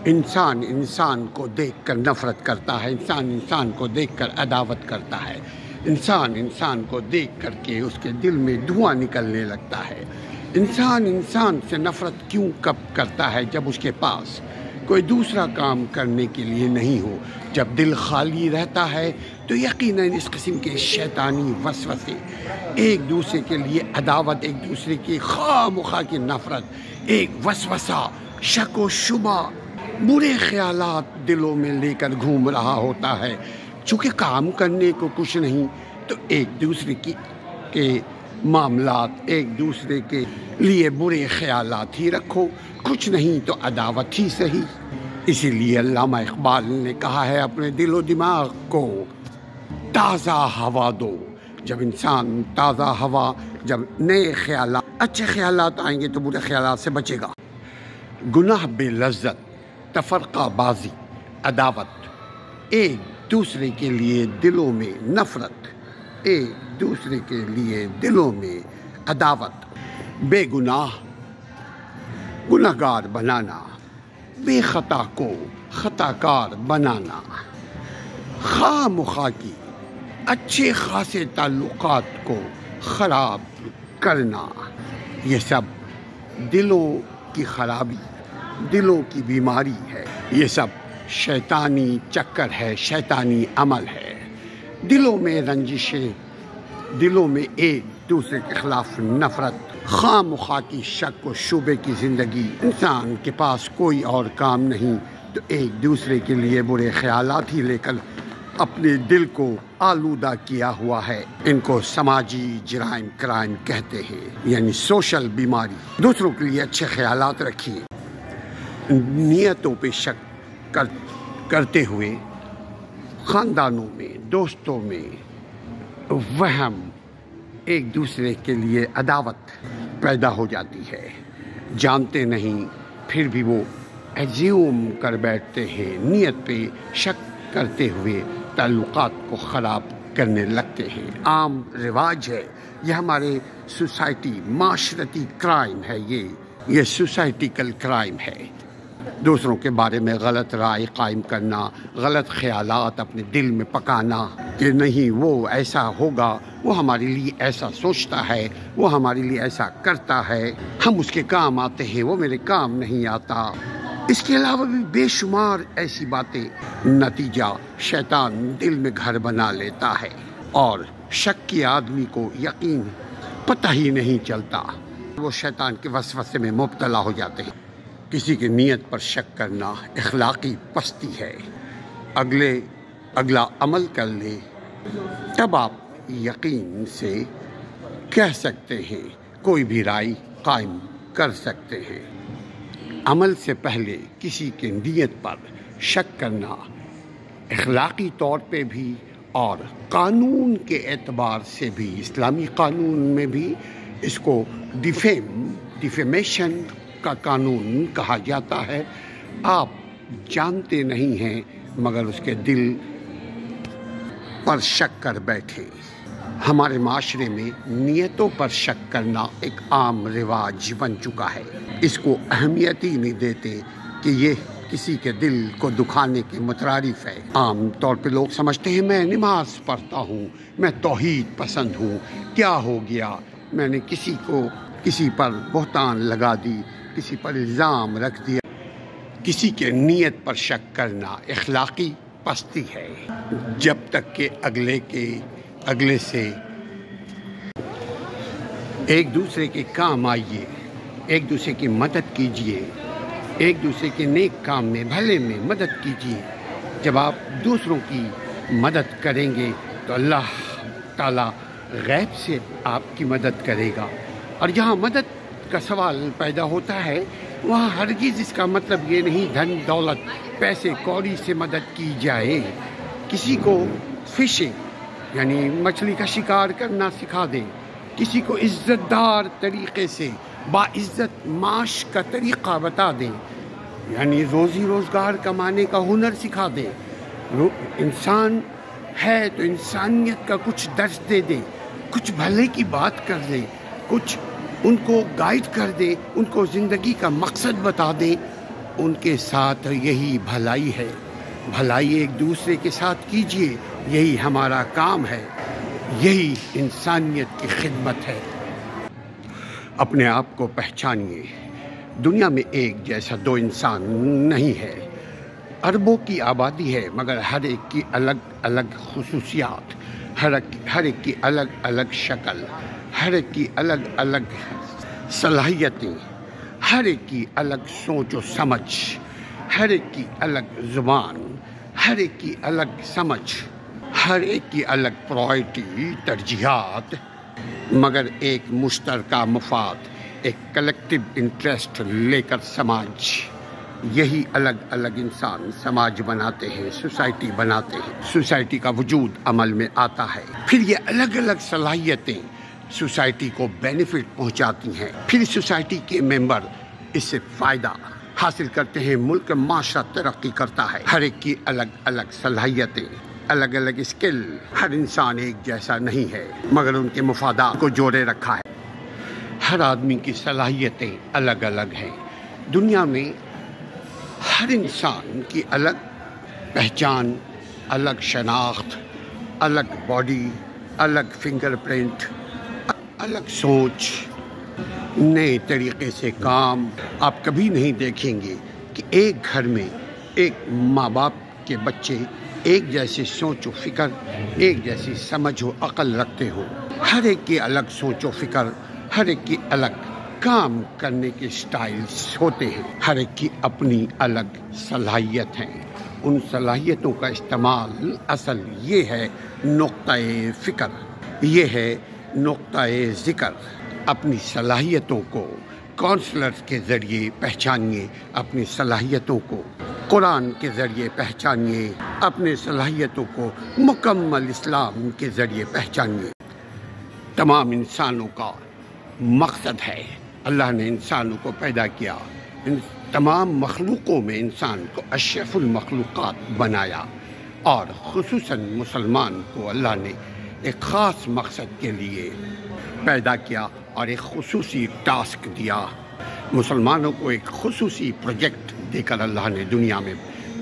انسان انسان کو دیکھ کر نفرت کرتا ہے، انسان انسان کو دیکھ کر عداوت کرتا ہے، انسان انسان کو دیکھ کر کے اس کے دل میں دھواں نکلنے لگتا ہے۔ انسان انسان سے نفرت کیوں کب کرتا ہے؟ جب اس کے پاس کوئی دوسرا کام کرنے کے لیے نہیں ہو، جب دل خالی رہتا ہے تو یقیناً اس قسم کے شیطانی وسوسے، ایک دوسرے کے لیے عداوت، ایک دوسرے کی خواہ مخواہ کی نفرت، ایک وسوسہ، شک و شبہ، برے خیالات دلوں میں لے کر گھوم رہا ہوتا ہے۔ چونکہ کام کرنے کو کچھ نہیں تو ایک دوسرے کے معاملات، ایک دوسرے کے لیے برے خیالات ہی رکھو، کچھ نہیں تو عداوت ہی صحیح۔ اسی لیے علامہ اقبال نے کہا ہے اپنے دل و دماغ کو تازہ ہوا دو۔ جب انسان تازہ ہوا، جب نئے خیالات، اچھے خیالات آئیں گے تو برے خیالات سے بچے گا۔ گناہ بے لذت، تفرقہ بازی، عداوت، ایک دوسرے کے لیے دلوں میں نفرت، ایک دوسرے کے لیے دلوں میں عداوت، بے گناہ گنہگار بنانا، بے خطا کو خطا کار بنانا، خواہ مخواہ کی اچھے خاصے تعلقات کو خراب کرنا، یہ سب دلوں کی خرابی، دلوں کی بیماری ہے، یہ سب شیطانی چکر ہے، شیطانی عمل ہے۔ دلوں میں رنجشیں، دلوں میں ایک دوسرے کے خلاف نفرت، خواہ مخواہ کی شک و شبے کی زندگی، انسان کے پاس کوئی اور کام نہیں تو ایک دوسرے کے لیے برے خیالات ہی لے کر اپنے دل کو آلودہ کیا ہوا ہے۔ ان کو سماجی جرائم، کرائم کہتے ہیں، یعنی سوشل بیماری۔ دوسروں کے لیے اچھے خیالات رکھیے، نیتوں پہ شک کرتے ہوئے خاندانوں میں، دوستوں میں وہم، ایک دوسرے کے لیے عداوت پیدا ہو جاتی ہے۔ جانتے نہیں پھر بھی وہ ایزیوم کر بیٹھتے ہیں، نیت پہ شک کرتے ہوئے تعلقات کو خراب کرنے لگتے ہیں۔ عام رواج ہے یہ، ہمارے سوسائٹی معاشرتی کرائم ہے، یہ سوسائٹیکل کرائم ہے۔ دوسروں کے بارے میں غلط رائے قائم کرنا، غلط خیالات اپنے دل میں پکانا کہ نہیں وہ ایسا ہوگا، وہ ہمارے لیے ایسا سوچتا ہے، وہ ہمارے لیے ایسا کرتا ہے، ہم اس کے کام آتے ہیں، وہ میرے کام نہیں آتا۔ اس کے علاوہ بھی بے شمار ایسی باتیں، نتیجہ شیطان دل میں گھر بنا لیتا ہے اور شک کی آدمی کو یقین پتہ ہی نہیں چلتا، وہ شیطان کے وسوسے میں مبتلا ہو جاتے ہیں۔ کسی کی نیت پر شک کرنا اخلاقی پستی ہے۔ اگلا عمل کر لے تب آپ یقین سے کہہ سکتے ہیں، کوئی بھی رائے قائم کر سکتے ہیں۔ عمل سے پہلے کسی کی نیت پر شک کرنا اخلاقی طور پہ بھی اور قانون کے اعتبار سے بھی، اسلامی قانون میں بھی اس کو ڈیفیمیشن کا قانون کہا جاتا ہے۔ آپ جانتے نہیں ہیں مگر اس کے دل پر شک کر بیٹھے۔ ہمارے معاشرے میں نیتوں پر شک کرنا ایک عام رواج بن چکا ہے، اس کو اہمیت ہی نہیں دیتے کہ یہ کسی کے دل کو دکھانے کے مترادف ہے۔ عام طور پہ لوگ سمجھتے ہیں میں نماز پڑھتا ہوں، میں توحید پسند ہوں، کیا ہو گیا، میں نے کسی پر بہتان لگا دی، کسی پر الزام رکھ دیا۔ کسی کے نیت پر شک کرنا اخلاقی پستی ہے۔ جب تک کہ اگلے سے ایک دوسرے کے کام آئیے، ایک دوسرے کی مدد کیجیے، ایک دوسرے کے نیک کام میں، بھلے میں مدد کیجیے۔ جب آپ دوسروں کی مدد کریں گے تو اللہ تعالیٰ غیب سے آپ کی مدد کرے گا۔ اور جہاں مدد کا سوال پیدا ہوتا ہے وہاں ہرگز اس کا مطلب یہ نہیں دھن دولت پیسے کوڑی سے مدد کی جائے۔ کسی کو فشنگ یعنی مچھلی کا شکار کرنا سکھا دیں، کسی کو عزت دار طریقے سے باعزت معاش کا طریقہ بتا دیں، یعنی روزی روزگار کمانے کا ہنر سکھا دیں۔ انسان ہے تو انسانیت کا کچھ درس دے دیں، کچھ بھلے کی بات کر دیں، کچھ ان کو گائیڈ کر دیں، ان کو زندگی کا مقصد بتا دیں، ان کے ساتھ یہی بھلائی ہے. بھلائی ایک دوسرے کے ساتھ کیجیے، یہی ہمارا کام ہے، یہی انسانیت کی خدمت ہے. اپنے آپ کو پہچانیے. دنیا میں ایک جیسا دو انسان نہیں ہے. اربوں کی آبادی ہے، مگر ہر ایک کی الگ الگ خصوصیات، ہر ایک کی الگ الگ شکل، ہر ایک کی الگ الگ صلاحیتیں، ہر ایک کی الگ سوچ و سمجھ، ہر ایک کی الگ زبان، ہر ایک کی الگ سمجھ، ہر ایک کی الگ پرائرٹی، ترجیحات، مگر ایک مشترکہ مفاد، ایک کلیکٹیو انٹرسٹ لے کر سماج. یہی الگ الگ انسان سماج بناتے ہیں، سوسائٹی بناتے ہیں. سوسائٹی کا وجود عمل میں آتا ہے. پھر یہ الگ الگ صلاحیتیں سوسائٹی کو بینیفٹ پہنچاتی ہیں. پھر سوسائٹی کے ممبر اس سے فائدہ حاصل کرتے ہیں. ملک معاشرہ ترقی کرتا ہے. ہر ایک کی الگ الگ صلاحیتیں، الگ الگ اسکل. ہر انسان ایک جیسا نہیں ہے، مگر ان کے مفادات کو جوڑے رکھا ہے. ہر آدمی کی صلاحیتیں الگ الگ ہیں. دنیا میں ہر انسان کی الگ پہچان، الگ شناخت، الگ باڈی، الگ فنگر پرنٹ، الگ سوچ، نئے طریقے سے کام. آپ کبھی نہیں دیکھیں گے کہ ایک گھر میں ایک ماں باپ کے بچے ایک جیسی سوچ و فکر، ایک جیسی سمجھ و عقل رکھتے ہوں. ہر ایک کی الگ سوچ و فکر، ہر ایک کی الگ کام کرنے کے سٹائلز ہوتے ہیں. ہر ایک کی اپنی الگ صلاحیت ہیں. ان صلاحیتوں کا استعمال اصل یہ ہے نقطۂ فکر، یہ ہے نقطۂ ذکر. اپنی صلاحیتوں کو کونسلرز کے ذریعے پہچانیے، اپنی صلاحیتوں کو قرآن کے ذریعے پہچانیے، اپنے صلاحیتوں کو مکمل اسلام کے ذریعے پہچانیے. تمام انسانوں کا مقصد ہے، اللہ نے انسانوں کو پیدا کیا، ان تمام مخلوقوں میں انسان کو اشرف المخلوقات بنایا، اور خصوصاً مسلمان کو اللہ نے ایک خاص مقصد کے لیے پیدا کیا اور ایک خصوصی ٹاسک دیا. مسلمانوں کو ایک خصوصی پروجیکٹ دے کر اللہ نے دنیا میں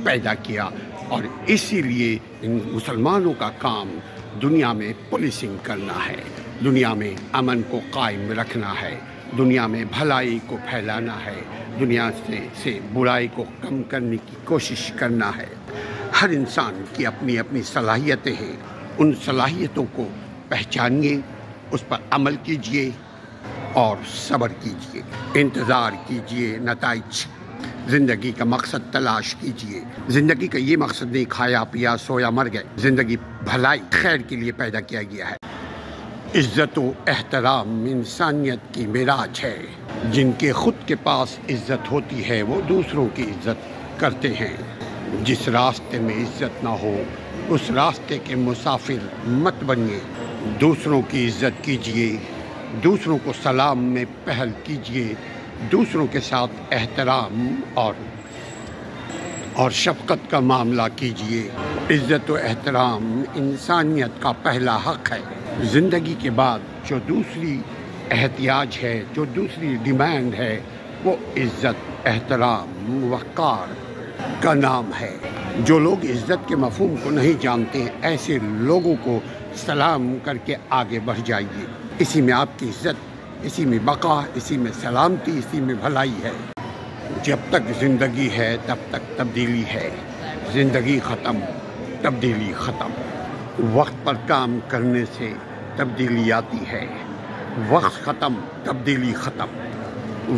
پیدا کیا، اور اسی لیے ان مسلمانوں کا کام دنیا میں پولیسنگ کرنا ہے، دنیا میں امن کو قائم رکھنا ہے، دنیا میں بھلائی کو پھیلانا ہے، دنیا سے برائی کو کم کرنے کی کوشش کرنا ہے. ہر انسان کی اپنی اپنی صلاحیتیں ہیں. ان صلاحیتوں کو پہچانیے، اس پر عمل کیجیے اور صبر کیجیے. انتظار کیجیے نتائج. زندگی کا مقصد تلاش کیجیے. زندگی کا یہ مقصد نہیں کھایا پیا سویا مر گئے. زندگی بھلائی خیر کے لیے پیدا کیا گیا ہے. عزت و احترام انسانیت کی معراج ہے. جن کے خود کے پاس عزت ہوتی ہے وہ دوسروں کی عزت کرتے ہیں. جس راستے میں عزت نہ ہو اس راستے کے مسافر مت بنیے. دوسروں کی عزت کیجیے، دوسروں کو سلام میں پہل کیجیے، دوسروں کے ساتھ احترام اور شفقت کا معاملہ کیجیے. عزت و احترام انسانیت کا پہلا حق ہے. زندگی کے بعد جو دوسری احتیاج ہے، جو دوسری ڈیمانڈ ہے، وہ عزت، احترام، وقار کا نام ہے. جو لوگ عزت کے مفہوم کو نہیں جانتے، ایسے لوگوں کو سلام کر کے آگے بڑھ جائیے. اسی میں آپ کی عزت، اسی میں بقا، اسی میں سلامتی، اسی میں بھلائی ہے. جب تک زندگی ہے تب تک تبدیلی ہے. زندگی ختم، تبدیلی ختم. وقت پر کام کرنے سے تبدیلی آتی ہے. وقت ختم، تبدیلی ختم.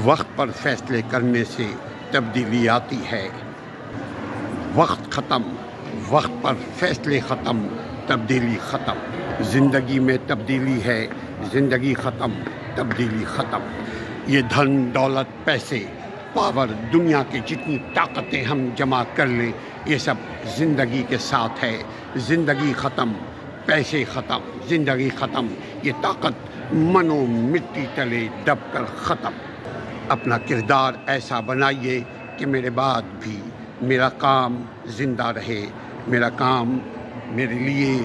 وقت پر فیصلے کرنے سے تبدیلی آتی ہے. وقت ختم، وقت پر فیصلے ختم، تبدیلی ختم. زندگی میں تبدیلی ہے، زندگی ختم، تبدیلی ختم. یہ دھن، دولت، پیسے، پاور، دنیا کی جتنی طاقتیں ہم جمع کر لیں، یہ سب زندگی کے ساتھ ہے. زندگی ختم، پیسے ختم، زندگی ختم. یہ طاقت من و مٹی تلے دب کر ختم. اپنا کردار ایسا بنائیے کہ میرے بعد بھی میرا کام زندہ رہے، میرا کام میرے لیے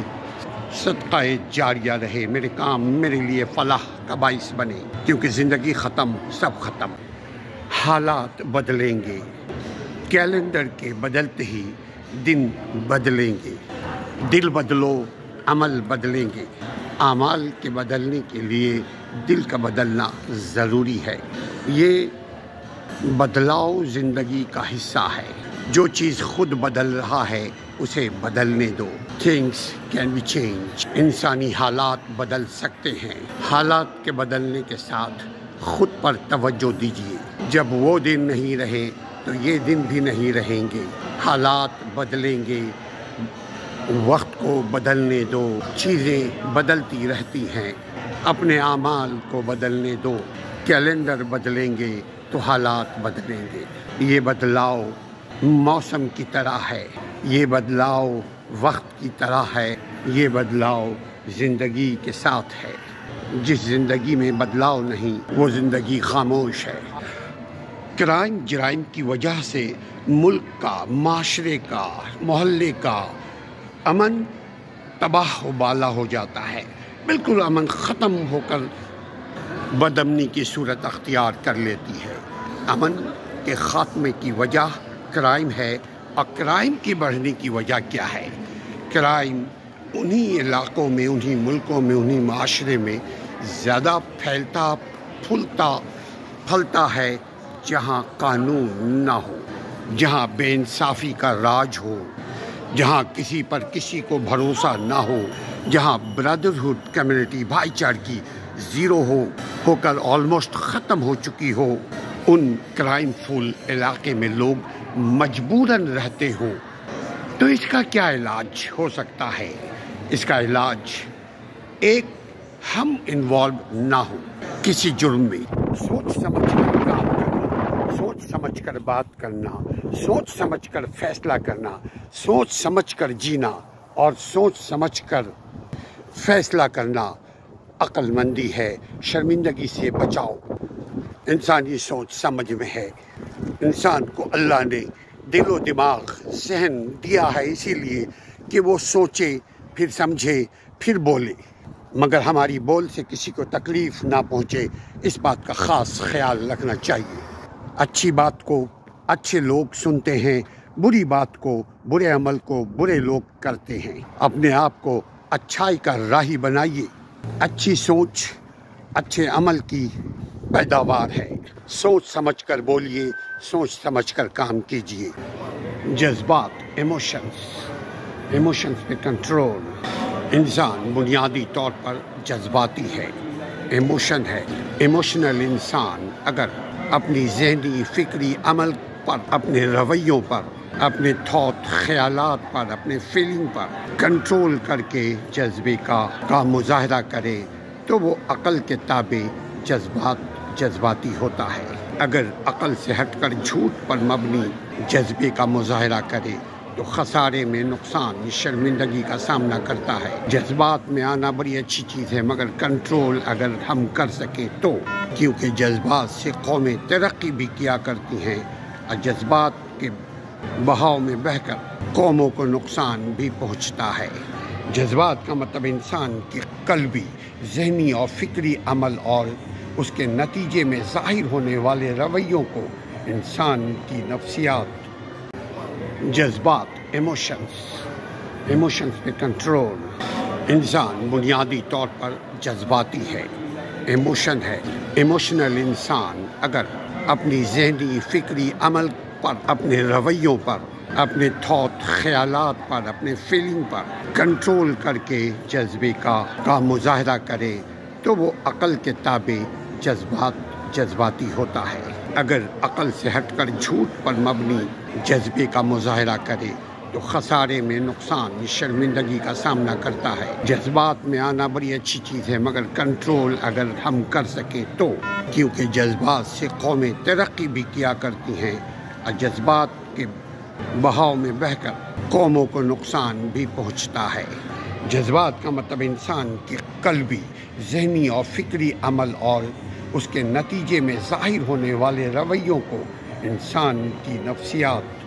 صدقہ جاریہ رہے، میرے کام میرے لیے فلاح کا باعث بنے. کیونکہ زندگی ختم، سب ختم. حالات بدلیں گے، کیلنڈر کے بدلتے ہی دن بدلیں گے۔ دل بدلو عمل بدلیں گے۔ اعمال کے بدلنے کے لیے دل کا بدلنا ضروری ہے۔ یہ بدلاؤ زندگی کا حصہ ہے۔ جو چیز خود بدل رہا ہے اسے بدلنے دو۔ Things can be changed۔ انسانی حالات بدل سکتے ہیں۔ حالات کے بدلنے کے ساتھ خود پر توجہ دیجیے۔ جب وہ دن نہیں رہے تو یہ دن بھی نہیں رہیں گے۔ حالات بدلیں گے، وقت کو بدلنے دو۔ چیزیں بدلتی رہتی ہیں، اپنے اعمال کو بدلنے دو۔ کیلنڈر بدلیں گے تو حالات بدلیں گے۔ یہ بدلاؤ موسم کی طرح ہے، یہ بدلاؤ وقت کی طرح ہے، یہ بدلاؤ زندگی کے ساتھ ہے۔ جس زندگی میں بدلاؤ نہیں وہ زندگی خاموش ہے۔ کرائم جرائم کی وجہ سے ملک کا، معاشرے کا، محلے کا امن تباہ و بالا ہو جاتا ہے۔ بالکل امن ختم ہو کر بدامنی کی صورت اختیار کر لیتی ہے۔ امن کے خاتمے کی وجہ کرائم ہے، اور کرائم کی بڑھنے کی وجہ کیا ہے؟ کرائم انہی علاقوں میں، انہی ملکوں میں، انہی معاشرے میں زیادہ پھلتا ہے جہاں قانون نہ ہو، جہاں بے انصافی کا راج ہو، جہاں کسی پر کسی کو بھروسہ نہ ہو، جہاں برادرہڈ کمیونٹی بھائی چارگی زیرو ہو کر آلموسٹ ختم ہو چکی ہو۔ ان کرائم فل علاقے میں لوگ مجبوراً رہتے ہوں تو اس کا کیا علاج ہو سکتا ہے؟ اس کا علاج ایک، ہم انوالو نہ ہوں کسی جرم میں۔ سوچ سمجھ کر کام کرنا، سوچ سمجھ کر بات کرنا، سوچ سمجھ کر فیصلہ کرنا، سوچ سمجھ کر جینا اور سوچ سمجھ کر فیصلہ کرنا عقل مندی ہے۔ شرمندگی سے بچاؤ۔ انسانی سوچ سمجھ میں ہے۔ انسان کو اللہ نے دل و دماغ، ذہن دیا ہے اسی لیے کہ وہ سوچے، پھر سمجھے، پھر بولے، مگر ہماری بول سے کسی کو تکلیف نہ پہنچے، اس بات کا خاص خیال رکھنا چاہیے۔ اچھی بات کو اچھے لوگ سنتے ہیں، بری بات کو، برے عمل کو برے لوگ کرتے ہیں۔ اپنے آپ کو اچھائی کا راہی بنائیے۔ اچھی سوچ اچھے عمل کی پیداوار ہے۔ سوچ سمجھ کر بولیے، سوچ سمجھ کر کام کیجیے۔ جذبات، ایموشنز پہ کنٹرول۔ انسان بنیادی طور پر جذباتی ہے، ایموشن ہے۔ ایموشنل انسان اگر اپنی ذہنی فکری عمل پر، اپنے رویوں پر، اپنے تھاٹ خیالات پر، اپنے فیلنگ پر کنٹرول کر کے جذبے کا مظاہرہ کرے تو وہ عقل کے تابع جذباتی ہوتا ہے۔ اگر عقل سے ہٹ کر جھوٹ پر مبنی جذبے کا مظاہرہ کرے تو خسارے میں، نقصان، شرمندگی کا سامنا کرتا ہے۔ جذبات میں آنا بڑی اچھی چیز ہے، مگر کنٹرول اگر ہم کر سکیں تو، کیونکہ جذبات سے قومیں ترقی بھی کیا کرتی ہیں اور جذبات کے بہاؤ میں بہہ کر قوموں کو نقصان بھی پہنچتا ہے۔ جذبات کا مطلب انسان کے قلبی، ذہنی اور فکری عمل اور اس کے نتیجے میں ظاہر ہونے والے رویوں کو انسان کی نفسیات۔ جذبات، ایموشنز پہ کنٹرول۔ انسان بنیادی طور پر جذباتی ہے، ایموشن ہے۔ ایموشنل انسان اگر اپنی ذہنی فکری عمل پر، اپنے رویوں پر، اپنے تھاٹ خیالات پر، اپنے فیلنگ پر کنٹرول کر کے جذبے کا مظاہرہ کرے تو وہ عقل کے تابع جذباتی ہوتا ہے۔ اگر عقل سے ہٹ کر جھوٹ پر مبنی جذبے کا مظاہرہ کرے تو خسارے میں، نقصان، شرمندگی کا سامنا کرتا ہے۔ جذبات میں آنا بڑی اچھی چیز ہے، مگر کنٹرول اگر ہم کر سکیں تو، کیونکہ جذبات سے قومیں ترقی بھی کیا کرتی ہیں اور جذبات کے بہاؤ میں بہہ کر قوموں کو نقصان بھی پہنچتا ہے۔ جذبات کا مطلب انسان کے قلبی، ذہنی اور فکری عمل اور اس کے نتیجے میں ظاہر ہونے والے رویوں کو انسان کی نفسیات